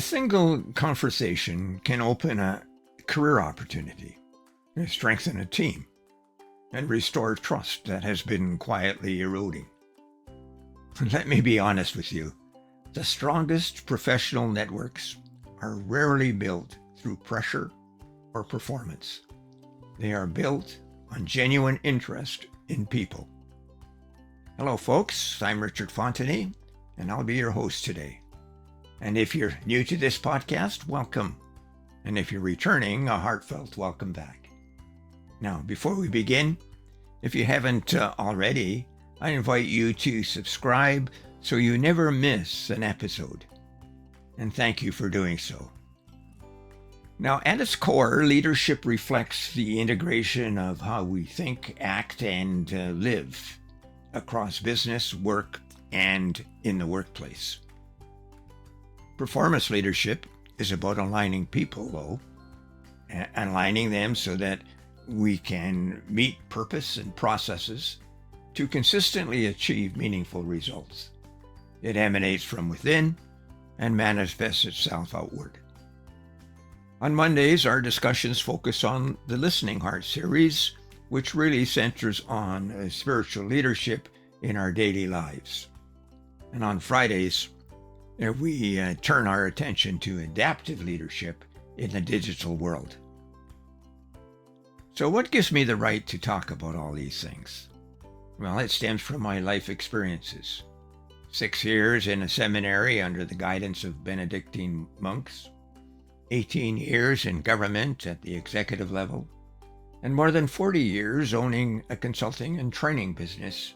single conversation can open a career opportunity, strengthen a team, and restore trust that has been quietly eroding. Let me be honest with you. The strongest professional networks are rarely built through pressure or performance. They are built on genuine interest in people. Hello, folks. I'm Richard Fontenay, and I'll be your host today. And if you're new to this podcast, welcome. And if you're returning, a heartfelt welcome back. Now, before we begin, if you haven't already, I invite you to subscribe so you never miss an episode. And thank you for doing so. Now, at its core, leadership reflects the integration of how we think, act, and live across business, work, and in the workplace. Performance leadership is about aligning people, though, aligning them so that we can meet purpose and processes to consistently achieve meaningful results. It emanates from within and manifests itself outward. On Mondays, our discussions focus on the Listening Heart series, which really centers on spiritual leadership in our daily lives. And on Fridays, we turn our attention to adaptive leadership in the digital world. So what gives me the right to talk about all these things? Well, it stems from my life experiences. 6 years in a seminary under the guidance of Benedictine monks, 18 years in government at the executive level, and more than 40 years owning a consulting and training business,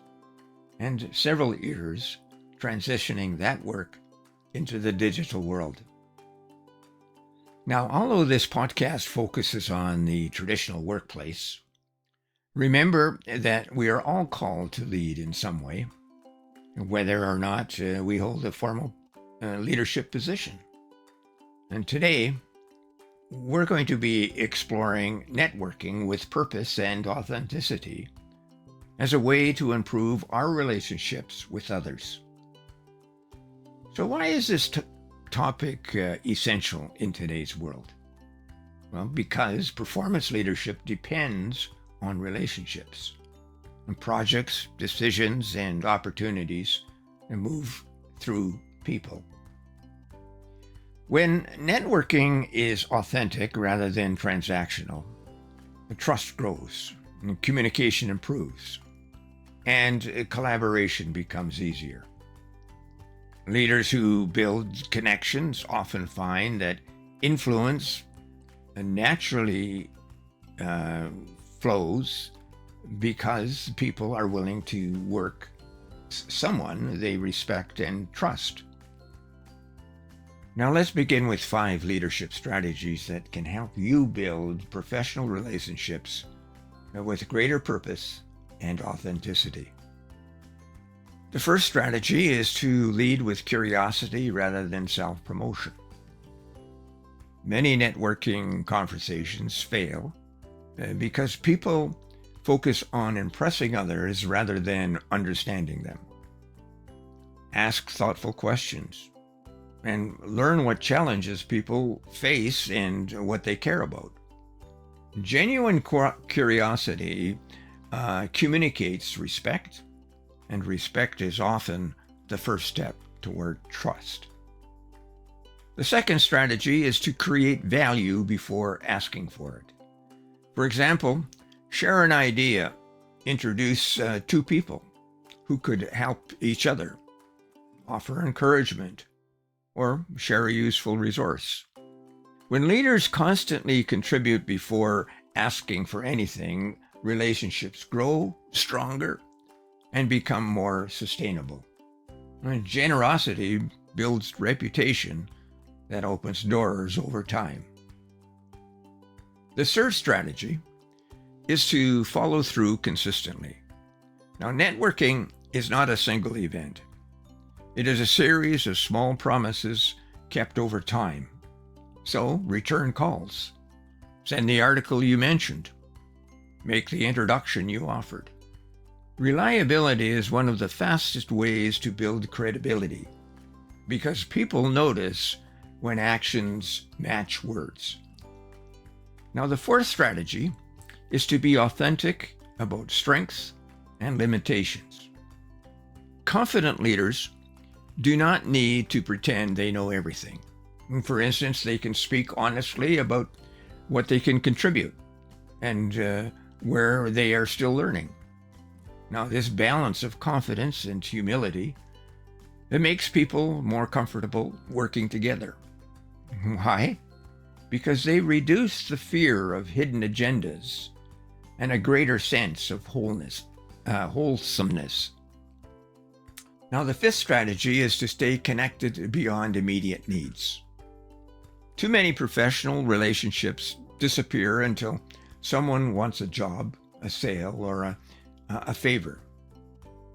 and several years transitioning that work into the digital world. Now, although this podcast focuses on the traditional workplace, remember that we are all called to lead in some way, whether or not we hold a formal leadership position. And today, we're going to be exploring networking with purpose and authenticity as a way to improve our relationships with others. So why is this topic essential in today's world? Well, because performance leadership depends on relationships. And projects, decisions, and opportunities move through people. When networking is authentic rather than transactional, the trust grows, and communication improves, and collaboration becomes easier. Leaders who build connections often find that influence naturally flows because people are willing to work someone they respect and trust. Now let's begin with 5 leadership strategies that can help you build professional relationships with greater purpose and authenticity. The first strategy is to lead with curiosity rather than self-promotion. Many networking conversations fail because people focus on impressing others rather than understanding them. Ask thoughtful questions and learn what challenges people face and what they care about. Genuine curiosity communicates respect, and respect is often the first step toward trust. The second strategy is to create value before asking for it. For example, share an idea, introduce 2 people who could help each other, offer encouragement, or share a useful resource. When leaders constantly contribute before asking for anything, relationships grow stronger and become more sustainable. And generosity builds reputation that opens doors over time. The third strategy is to follow through consistently. Now, networking is not a single event. It is a series of small promises kept over time. So, return calls, send the article you mentioned, make the introduction you offered. Reliability is one of the fastest ways to build credibility because people notice when actions match words. Now, the fourth strategy is to be authentic about strengths and limitations. Confident leaders do not need to pretend they know everything. For instance, they can speak honestly about what they can contribute and where they are still learning. Now, this balance of confidence and humility, it makes people more comfortable working together. Why? Because they reduce the fear of hidden agendas and a greater sense of wholesomeness. Now, the fifth strategy is to stay connected beyond immediate needs. Too many professional relationships disappear until someone wants a job, a sale, or a favor.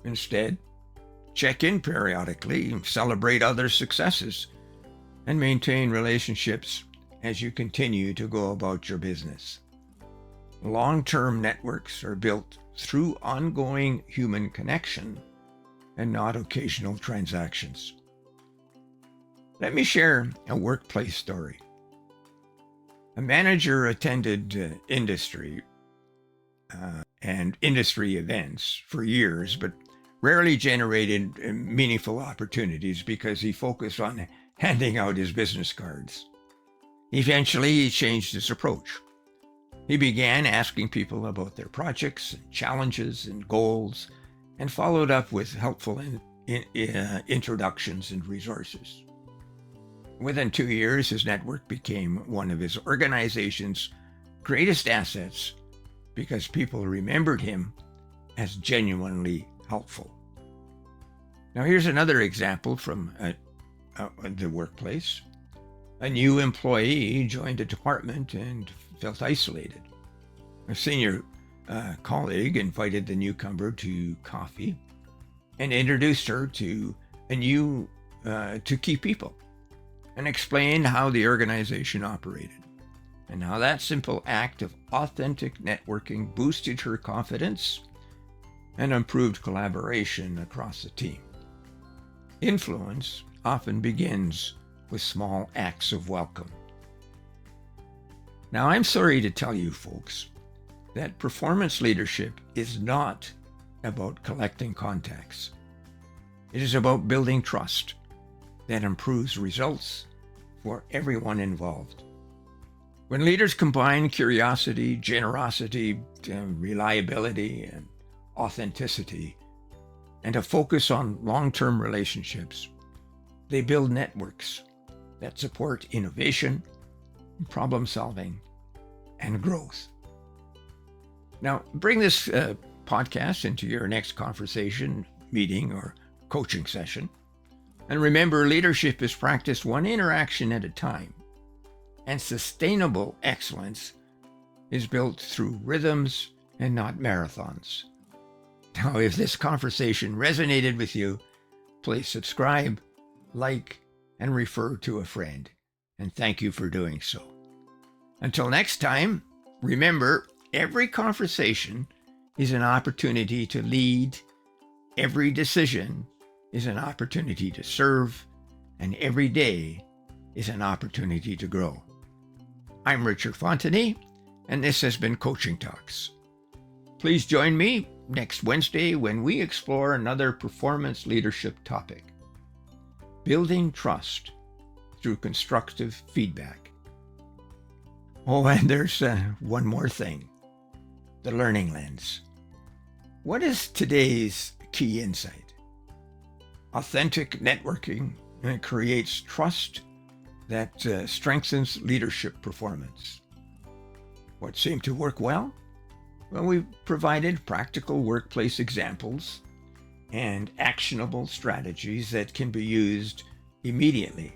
Instead, check in periodically, celebrate others' successes, and maintain relationships as you continue to go about your business. Long-term networks are built through ongoing human connection and not occasional transactions. Let me share a workplace story. A manager attended industry and industry events for years, but rarely generated meaningful opportunities because he focused on handing out his business cards. Eventually, he changed his approach. He began asking people about their projects and challenges and goals, and followed up with helpful introductions and resources. Within 2 years, his network became one of his organization's greatest assets because people remembered him as genuinely helpful. Now, here's another example from the workplace. A new employee joined a department and felt isolated. A senior colleague invited the newcomer to coffee and introduced her to key people and explained how the organization operated and how that simple act of authentic networking boosted her confidence and improved collaboration across the team. Influence often begins with small acts of welcome. Now, I'm sorry to tell you folks that performance leadership is not about collecting contacts. It is about building trust that improves results for everyone involved. When leaders combine curiosity, generosity, reliability, and authenticity, and a focus on long-term relationships, they build networks that support innovation, problem solving, and growth. Now, bring this podcast into your next conversation, meeting, or coaching session. And remember, leadership is practiced one interaction at a time, and sustainable excellence is built through rhythms and not marathons. Now, if this conversation resonated with you, please subscribe, like, and refer to a friend. And thank you for doing so. Until next time, remember, every conversation is an opportunity to lead, every decision is an opportunity to serve, and every day is an opportunity to grow. I'm Richard Fontenay, and this has been Coaching Talks. Please join me next Wednesday when we explore another performance leadership topic: building trust through constructive feedback. Oh, and there's one more thing: the learning lens. What is today's key insight? Authentic networking creates trust that strengthens leadership performance. What seemed to work well? Well, we provided practical workplace examples and actionable strategies that can be used immediately.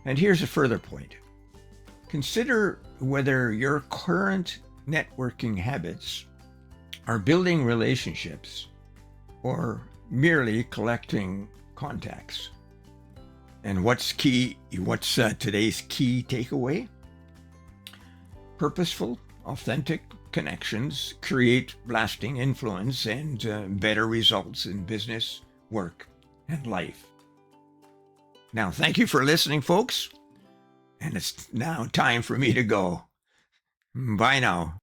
And here's a further point. Consider whether your current networking habits are building relationships or merely collecting contacts. And what's today's key takeaway? Purposeful, authentic connections create lasting influence and better results in business, work, and life. Now, thank you for listening, folks. And it's now time for me to go. Bye now.